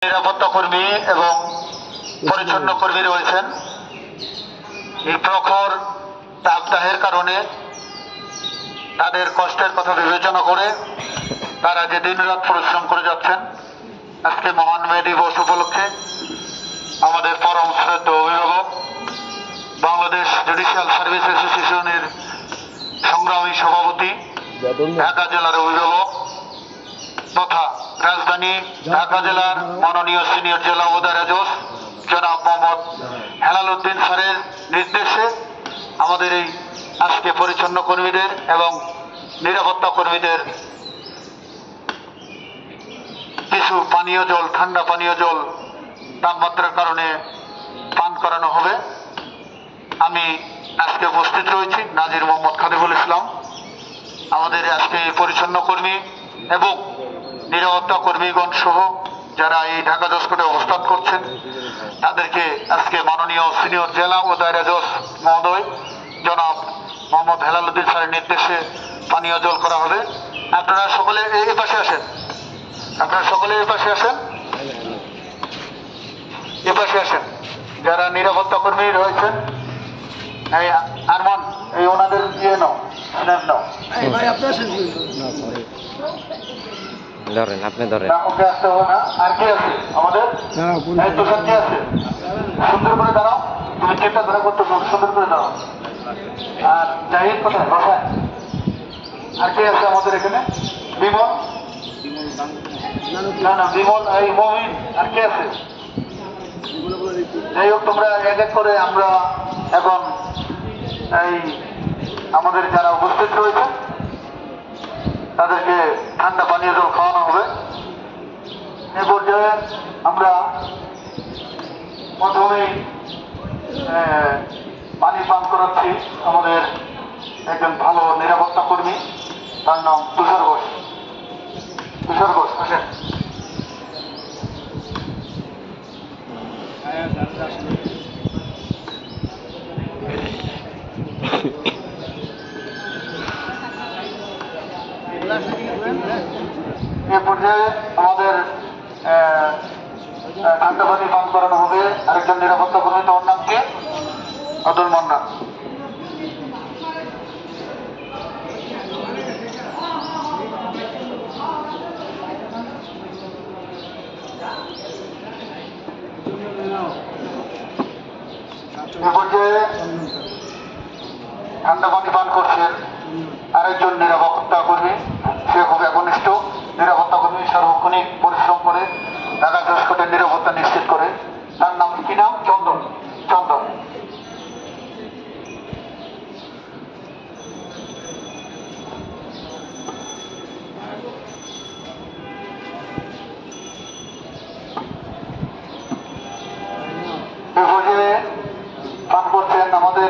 নিরাপত্তা কর্মী এবং পরিচ্ছন্ন কর্মী রয়েছেন। এই প্রখর তাপদাহের কারণে তাদের কষ্টের কথা বিবেচনা করে তারা যে দিনরাত পরিশ্রম করে যাচ্ছেন, আজকে মহান মে দিবস উপলক্ষে আমাদের পরম শ্রদ্ধেয় অভিভাবক, বাংলাদেশ জুডিশিয়াল সার্ভিস অ্যাসোসিয়েশনের সংগ্রামী সভাপতি, ঢাকা জেলার অভিভাবক তথা রাজধানী ঢাকা জেলার মাননীয় সিনিয়র জেলা ওদারা জজ জনাব মোহাম্মদ হেলাল উদ্দিন স্যারের নির্দেশে আমাদের এই আজকে পরিচ্ছন্ন কর্মীদের এবং নিরাপত্তা কর্মীদের কিছু পানীয় জল, ঠান্ডা পানীয় জল তাপমাত্রার কারণে পান করানো হবে। আমি আজকে উপস্থিত রয়েছি নাজির মোহাম্মদ খাদিমুল ইসলাম। আমাদের আজকে পরিচ্ছন্ন কর্মী এবং নিরাপত্তা কর্মীগণ সহ যারা এই ঢাকা জজ কোর্টে অবস্থান করছেন, তাদেরকে আজকে মাননীয় সিনিয়র জেলা ও দায়রা জজ মহোদয় জনাব মোহাম্মদ হেলাল উদ্দিন স্যারের নির্দেশে পানীয় জল করা হবে। আপনারা সকলে এই পাশে আসেন, আপনারা সকলে এই পাশে আসেন, এ পাশে আসেন। যারা নিরাপত্তা কর্মী রয়েছেন, এই আরমান, এই ওনাদের ইয়ে নাও, নাও। ধরেন, আপনি ধরেন। ওকে আসতে হবে না। আর কে আছে আমাদের? তুষার কে আছে? সুন্দর করে দাঁড়াও, তুমি চেপটা ধরে করতে সুন্দর করে দাঁড়াও। আর জাহিদ কোথায়? বাসায়। আর কে আছে আমাদের এখানে? বিমল? না না, বিমল, এই মমিন। আর কে আছে? যাই হোক, তোমরা এক এক করে আমরা এখন এই আমাদের যারা উপস্থিত রয়েছে তাদেরকে ঠান্ডা পানীয় জল খাওয়ানো হবে। এ পর্যায়ে আমরা প্রথমেই পানি পান করাচ্ছি আমাদের একজন ভালো নিরাপত্তা কর্মী, তার নাম তুষার ঘোষ। তুষার ঘোষ আসেন। এ পর্যায়ে আমাদের ঠান্ডা পানি পান করানো হবে আরেকজন নিরাপত্তা কর্মী, তার নাম কি? আব্দুল মান্নান। এ পর্যায়ে ঠান্ডা পানি পান করছেন আরেকজন নিরাপত্তা কর্মী, সে খুব একনিষ্ঠ নিরাপত্তা কর্মী, সার্বক্ষণিক পরিশ্রম করে ঢাকা জজ কোর্টের নিরাপত্তা নিশ্চিত করে। তার নাম কি? নাম চন্দন। চন্দন। এ পর্যায়ে পান করছেন আমাদের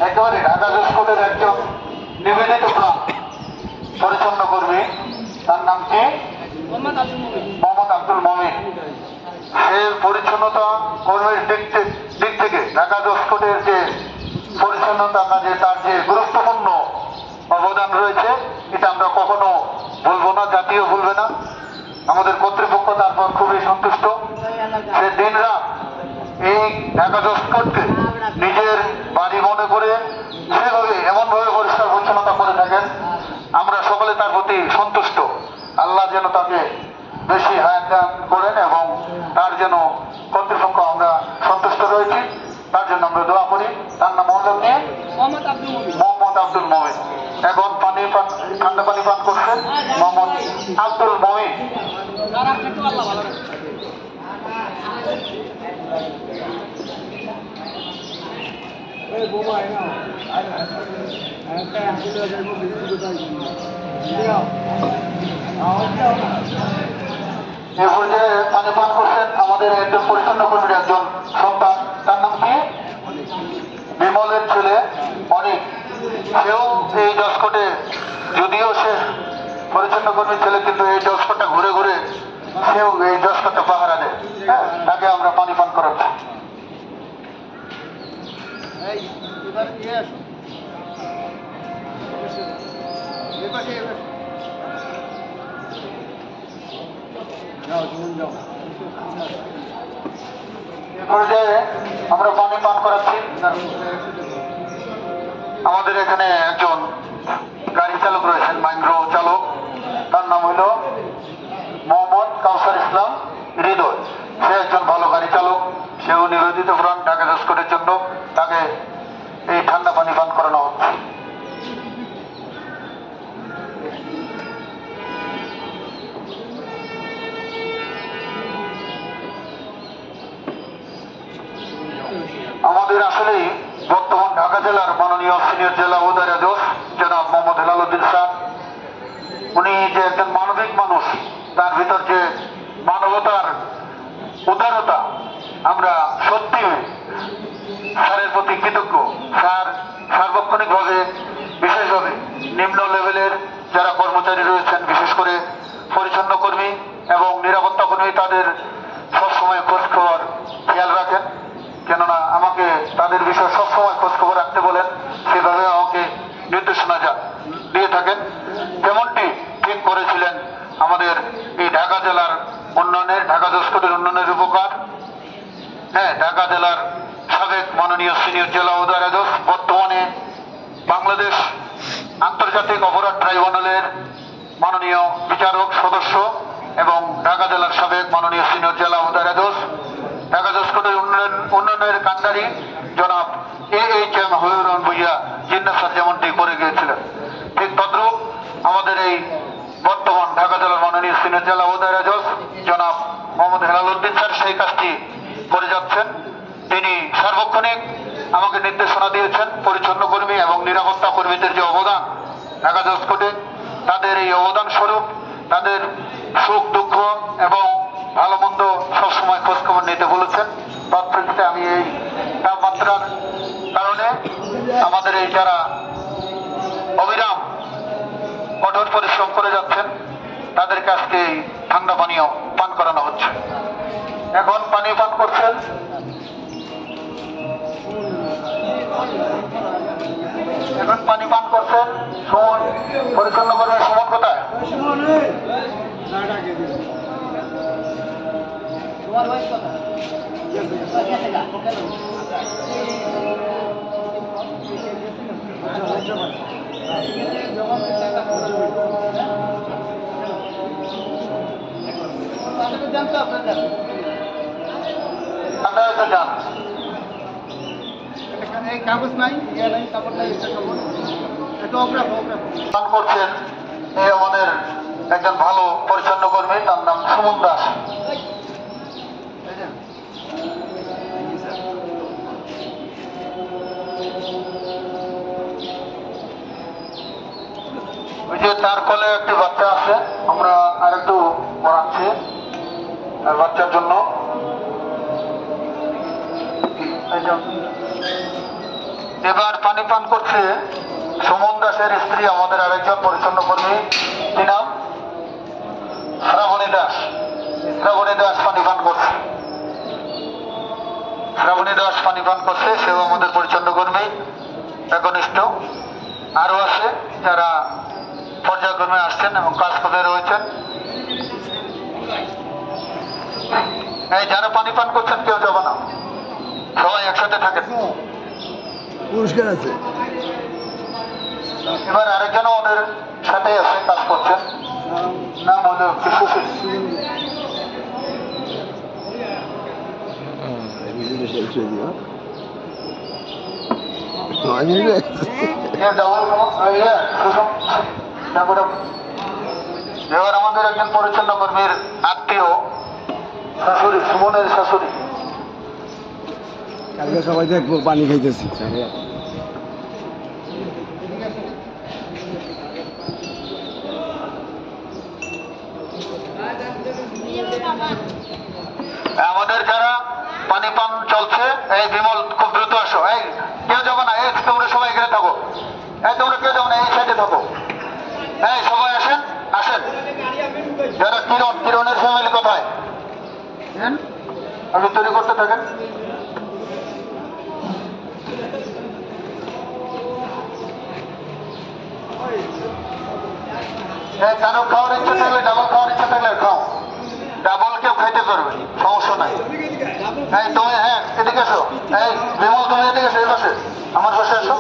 একেবারে ঢাকা জজ কোর্টের একজন নিবেদিত প্রাণ পরিচ্ছন্ন কর্মী, তার নাম কি? মোহাম্মদ আব্দুল মমিন। সে পরিচ্ছন্নতা কর্মীর দিক থেকে ঢাকা জজ কোর্টের যে পরিচ্ছন্নতা কাজে তার যে গুরুত্বপূর্ণ অবদান রয়েছে, এটা আমরা কখনো ভুলবো না, জাতীয় ভুলবে না। আমাদের কর্তৃপক্ষ তারপর খুবই সন্তুষ্ট। সে দিন রাত এই ঢাকা জজ কোর্টকে নিজের বাড়ি মনে করে সেভাবে এমনভাবে পরিষ্কার পরিচ্ছন্নতা করে থাকেন, আমরা সকলে তার প্রতি সন্তুষ্ট। আল্লাহ যেন তাকে বেশি হায়াত দান করেন এবং তার যেন কর্তৃপক্ষ আমরা সন্তুষ্ট রয়েছি, তার জন্য আমরা দোয়া করি। তার নাম মোহাম্মদ আব্দুল মমিন। এখন ঠান্ডা পানি পান করছেন মোহাম্মদ আব্দুল মমিন। এ পর্যায়ে পানি পান করছেন আমাদের একজন পরিচ্ছন্ন কর্মীর একজন সন্তান, তার নাম কি? বিমলের ছেলে অনিক। সেও এই জজ কোর্টে, যদিও সে পরিচ্ছন্ন কর্মীর ছেলে, কিন্তু এই জজ কোর্টটা ঘুরে ঘুরে সেও এই জজ কোর্টটা পাহারা দেয়। হ্যাঁ, তাকে আমরা পানি পান করাচ্ছি। No, এ পর্যায়ে আমরা পানি পান করাচ্ছি। আমাদের এখানে একজন গাড়ি চালক রয়েছেন, মাইক্রো চালক, তার নাম হইল মোহাম্মদ কাউসার ইসলাম হৃদয়। সে একজন ভালো গাড়ি চালক, সেও নিবেদিত প্রাণ ঢাকা জজকোর্টের জন্য তাকে এই ঠান্ডা পানি পান করানো হচ্ছে। আমাদের আসলেই বর্তমান ঢাকা জেলার মাননীয় সিনিয়র জেলা উদারাজজ জনাব মোহাম্মদ হেলালুদ্দিন স্যার, উনি যে একজন মানবিক মানুষ, তার ভিতর যে মানবতার উদারতা, আমরা সত্যি স্যারের প্রতি কৃতজ্ঞ। স্যার সার্বক্ষণিকভাবে, বিশেষভাবে নিম্ন লেভেলের যারা কর্মচারী রয়েছেন, বিশেষ করে পরিচ্ছন্ন কর্মী এবং নিরাপত্তা কর্মী, তাদের সবসময় খোঁজখবর খেয়াল রাখেন। কেননা আমাকে তাদের বিষয়ে সবসময় খোঁজখবর রাখতে বলেন, সেভাবে আমাকে নির্দেশনা দিয়ে থাকেন। যেমনটি ঠিক করেছিলেন আমাদের এই ঢাকা জেলার উন্নয়নের, ঢাকা জজকোর্টের উন্নয়নের উপকার। হ্যাঁ, ঢাকা জেলার সাবেক মাননীয় সিনিয়র জেলা উদারাজজ, বর্তমানে বাংলাদেশ আন্তর্জাতিক অপরাধ ট্রাইব্যুনালের মাননীয় বিচারক সদস্য এবং ঢাকা জেলার সাবেক মাননীয় সিনিয়র জেলা উদারাজজ, ঢাকা জজকোর্টের উন্নয়নের কান্ডারি জনাব AHM হবিবুর রহমান ভূঁইয়া জিন্নাহ স্যার যেমনটি করে গিয়েছিলেন, ঠিক তদ্রূপ আমাদের এই বর্তমান ঢাকা জেলার মাননীয় সিনিয়র জেলা উদারাজজ জনাব মোহাম্মদ হেলালুদ্দিন স্যার সেই কাজটি করে যাচ্ছেন। তিনি সার্বক্ষণিক আমাকে নির্দেশনা দিয়েছেন পরিচ্ছন্ন কর্মী এবং নিরাপত্তা কর্মীদের যে অবদান ঢাকা জজকোর্টে, তাদের এই অবদান স্বরূপ তাদের সুখ দুঃখ এবং ভালো মন্দ সবসময় খোঁজখবর নিতে বলেছেন। তৎপ্রেক্ষিতে আমি এই তাপমাত্রার কারণে আমাদের এই যারা অবিরাম কঠোর পরিশ্রম করে যাচ্ছেন, তাদেরকে আজকে এই ঠান্ডা পানীয় পান করানো হচ্ছে। এখন পানি পান করছেন সুমন, পরিচ্ছন্ন করবেন। সুমন কোথায়? যান, কাগজ নাই, ইয়ে নাই, কাপড় নাই, একটু পান করছেন এই আমাদের একজন ভালো পরিচ্ছন্ন কর্মী, তার নাম সুমন দাস। ওই যে তার কোলে একটি বাচ্চা আছে, আমরা আরেকটু পড়াচ্ছি বাচ্চার জন্য। এবার পানি পান করছে সুমন দাসের স্ত্রী, আমাদের আরেকজন পরিচ্ছন্ন কর্মী, কি নাম? শ্রাবণী দাস। শ্রাবণী দাস পানি পান করছে। শ্রাবণী দাস পানি পান করছে, সেও আমাদের পরিচ্ছন্ন কর্মী একনিষ্ঠ। আরো আছে যারা পর্যায়ক্রমে আসছেন এবং কাজ করে রয়েছেন। এই যারা পানি পান করছেন কেউ যাবে না, সবাই একসাথে থাকেন। পুরস্কার আছে। এবার আরেকজন আমাদের সাথে আছে, কাজ করছেন, নাম হলো সুশীল। এবার আমাদের একজন পরিচ্ছন্ন কর্মীর আত্মীয় শাশুড়ি, সুমনের শাশুড়ি। কালকে সবাই দেখবো পানি খাইতেছি। আমাদের যারা পানি পান চলছে, এই বিমল খুব দ্রুত আসো। এই কেউ যাবো না, এই তোমরা সবাই এখানে থাকো। এই তোমরা কেউ যাবো না, এই সাইডে থাকো। এই সবাই আসেন, আসেন। যারা কিরণের ফ্যামিলি কোথায়? আপনি তৈরি করতে থাকেন। কারো খাওয়ার ইচ্ছা থাকলে, ডাবল খাওয়ার ইচ্ছা থাকলে খাও। ডাবল কেউ খাইতে পারবে, সমস্যা নাই। হ্যাঁ তুমি, হ্যাঁ এদিকে এসো, এই বিমল তুমি এদিকে এসো, এই পাশে আমার পাশে এসো।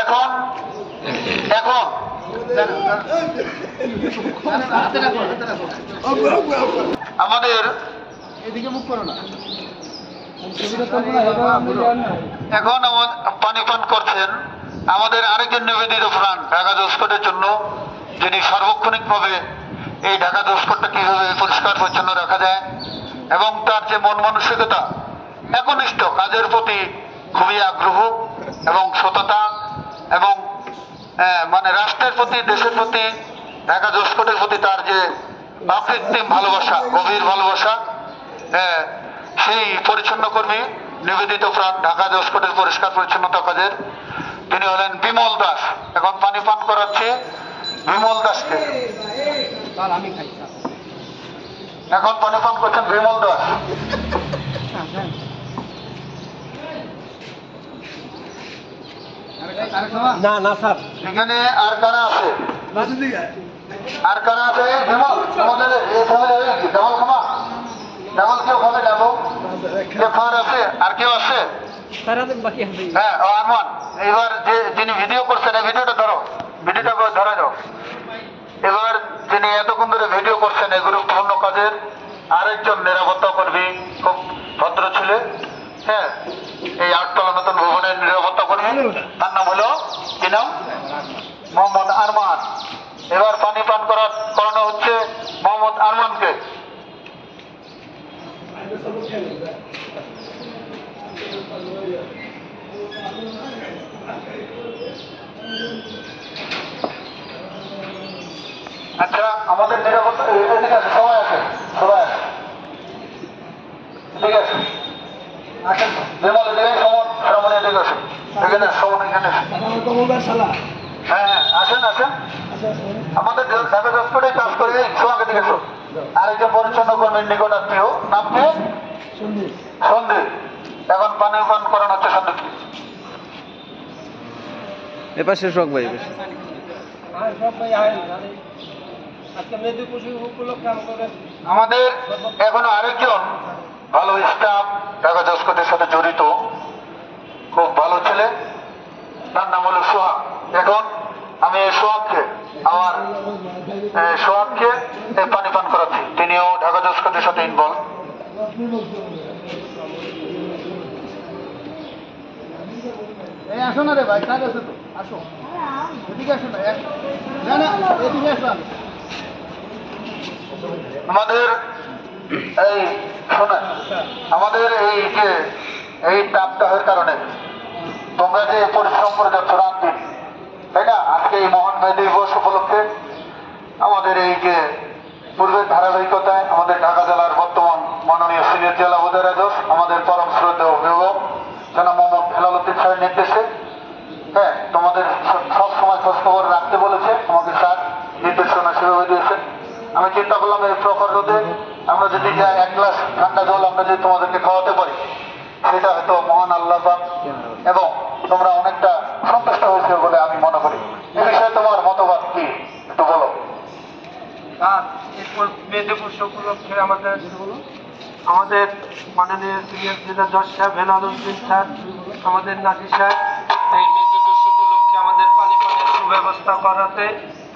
এখন এখন আমাদের এদিকে মুখ করো না। এখন পানি পান করছেন আমাদের আরেকজন নিবেদিত প্রাণ ঢাকা জজকোর্টের জন্য, যিনি সার্বক্ষণিকভাবে এই ঢাকা জজকোর্টটা কিভাবে পরিষ্কার পরিচ্ছন্ন রাখা যায় এবং তার যে মন মানসিকতা, একনিষ্ঠ কাজের প্রতি খুবই আগ্রহ এবং সততা এবং মানে রাষ্ট্রের প্রতি, দেশের প্রতি, ঢাকা জজকোর্টের প্রতি তার যে অকৃত্রিম ভালোবাসা, গভীর ভালোবাসা, সেই পরিচ্ছন্ন কর্মী নিবেদিত প্রাণ ঢাকা জজকোর্টের পরিষ্কার পরিচ্ছন্নতা কাজের তিনি হলেন বিমল দাস। এখন পানি পান করাচ্ছে বিমল দাসকে। আমি খাই। এখন পানি পান করছেন বিমল দাস। না না স্যার, এখানে আর কারা আছে? আর কারা আছে? বিমল, আমাদের এই ফ্যামিলি হয়ে গেছে। ডাবল খামা, ডাবল কেউ খাবে? ডাবল কেউ খাওয়ার আছে? আর কেউ আছে? হ্যাঁ, ও আরমান। এবার যিনি ভিডিও করছেন, এই ভিডিওটা ধরো, ভিডিওটা ধরে দাও। এবার যিনি এতক্ষণ ধরে ভিডিও করছেন এই গুরুত্বপূর্ণ কাজের আরেকজন নিরাপত্তা কর্মী, খুব ভদ্র ছেলে, হ্যাঁ, এই 8 তলা নতুন ভবনের নিরাপত্তা কর্মী, তার নাম হলো কি নাম? মোহাম্মদ আরমান। এবার পানি পান করানো হচ্ছে মোহাম্মদ আরমানকে। আচ্ছা, আমাদের নিরাপত্তা এদিকে আছে, সবাই আছে, সবাই আছে, ঠিক আছে। আসেন বিমল, এদিকে সমন, শ্রমণ এদিকে আসেন, এখানে সমন, এখানে হ্যাঁ হ্যাঁ আসেন আসেন। আমাদের ঢাকা জজকোর্টে কাজ করে সোহাগে দিকে এসো। আরেকজন পরিচ্ছন্ন কর্মীর নিকট আত্মীয়, নাম কি? সন্দীপ। এখন পানি পান করানো হচ্ছে সন্দীপকে। এপাশে শোক ভাই, আমাদের এখনো আরেকজন ভালো স্টাফ ঢাকা জজকোর্টের সাথে জড়িত, খুব ভালো ছেলে, তার নাম হলো সোহাগ। এখন আমি সোহাগকে পানি পান করাচ্ছি, তিনিও ঢাকা জজকোর্টের সাথে ইনভলভ। এই আসো না রে ভাই, কাজ আছে তো, আসো এদিকে আসো না, না না এদিকে আসো। আমাদের এই শোনা, আমাদের এই যে এই তাপদাহের কারণে তোমরা যে পরিশ্রম করে যাচ্ছ রাত দিন, তাই না? আজকে এই মহান মে দিবস উপলক্ষে আমাদের এই যে পূর্বের ধারাবাহিকতায় আমাদের ঢাকা জেলার বর্তমান মাননীয় সিনিয়র জেলা উদয়রাজক, আমাদের পরম শ্রদ্ধেয় অভিভাবক জনাব মোহাম্মদ হেলাল উদ্দিন স্যারের নির্দেশে, হ্যাঁ, তোমাদের সব সময় খোঁজ খবর রাখতে বলেছে, আমাকে স্যার নির্দেশনা সেভাবে দিয়েছেন। আমি চিন্তা করলাম এই প্রখর রোদে আমরা যদি যাই, 1 গ্লাস ঠান্ডা জল আমরা যদি তোমাদেরকে খাওয়াতে পারি, সেটা হয়তো মহান আল্লাহ পাক এবং তোমরা অনেকটা সন্তুষ্ট হয়েছে বলে আমি মনে করি। এ বিষয়ে তোমার মতবাদ কি, একটু বলো। এরপর মে দিবস উপলক্ষে আমাদের মাননীয় সিনিয়র জেলা জজ সাহেব হেলাল উদ্দিন স্যার, আমাদের নাজির সাহেব, এই মে দিবস উপলক্ষে আমাদের পানি পানের সুব্যবস্থা করাতে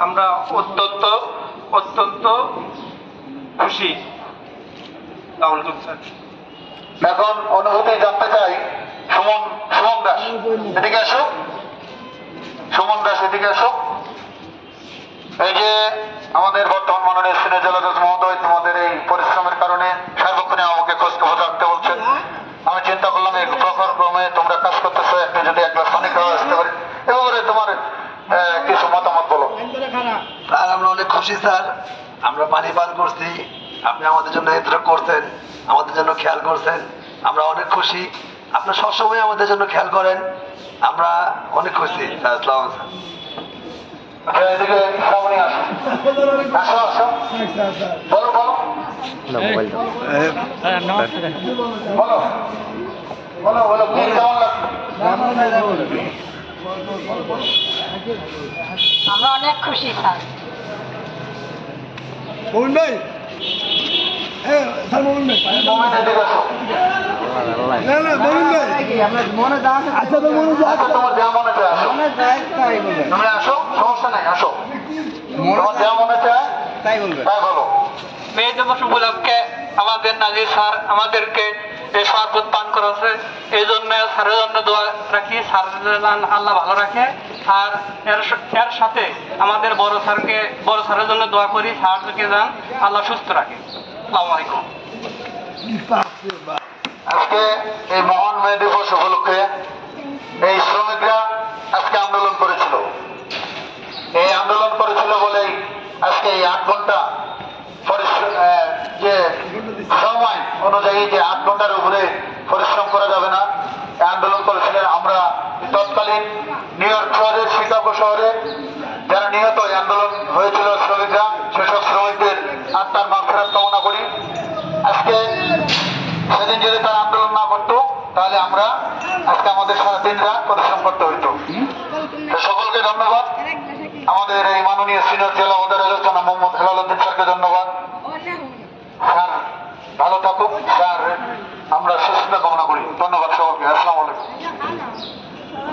আমরা অত্যন্ত খুশি। স্যার, এখন অনুভূতি জানতে চাই সুমন দাস, এদিকে আসো। সুমন দাস, এদিকে আসো। এই যে আমাদের বর্তমান মাননীয় সিনিয়র জেলা জজ মহোদয় তোমাদের এই পরিশ্রমের কারণে সার্বক্ষণিক আমাকে খোঁজ খবর রাখতে বলছেন। আমি চিন্তা করলাম এই প্রখর ক্রমে তোমরা কাজ করতেছো, একটু যদি 1 গ্লাস পানি খাওয়া আসতে পারি। এবারে তোমার কিছু মতামত বলো। স্যার, আমরা অনেক খুশি স্যার, আমরা পানি পান করছি, আপনি আমাদের জন্য এতটা করছেন, আমাদের জন্য খেয়াল করছেন, আমরা অনেক খুশি। আপনার সবসময় আমাদের জন্য খেয়াল করেন, আমরা অনেক খুশি স্যার। আসসালামু আলাইকুম। এদিকে সামনে আসো, আসো আসো, বলো বলো না মোবাইল দাও। বলো বলো বলো, কেমন লাগছে? আমরা অনেক খুশি স্যার। মোমিন ভাই, হ্যাঁ স্যার মোমিন ভাই, মোমিন এদিকে আসো। না না মোমিন ভাই, আচ্ছা তো মনে যা আচ্ছা, তোমার যা মনে চায় আসো। তুমি আসো, সমস্যা নাই, আসো। তোমার যা মনে চায় তাই বলবে। তাই বলো। মে দিবস উপলক্ষে আমাদের নাজির স্যার আমাদেরকে এই শরবত পান করেছে, এই জন্য স্যারের জন্য দোয়া রাখি, স্যার আল্লাহ ভালো রাখে। আর এর সাথে আমাদের বড় স্যারের জন্য দোয়া করি, স্যারকে যান আল্লাহ সুস্থ রাখে। আসসালামু আলাইকুম। আজকে এই মহান মে দিবস উপলক্ষে এই শ্রমিকরা আজকে আন্দোলন করেছিল। এই আন্দোলন করেছিল বলেই আজকে এই 8 ঘন্টা যে সময় অনুযায়ী যে 8 ঘন্টার উপরে পরিশ্রম করা যাবে না, এই আন্দোলন করেছিলেন। আমরা তৎকালীন নিউ ইয়র্ক শহরের, শিকাগো শহরে যারা নিহত এই আন্দোলন হয়েছিল শ্রমিকরা, সেসব শ্রমিকদের আত্মার মাগফিরাত কামনা করি। আজকে সেদিন যদি তারা আন্দোলন না করতো তাহলে আমরা আজকে আমাদের সারা দিন রাত পরিশ্রম করতে হইতো। তো সকলকে ধন্যবাদ। আমাদের এই মাননীয় সিনিয়র জেলা অধিকারী জনাব মোহাম্মদ হেলাল উদ্দিন স্যারকে ধন্যবাদ। স্যার ভালো থাকুক, স্যার আমরা সুস্থতা কামনা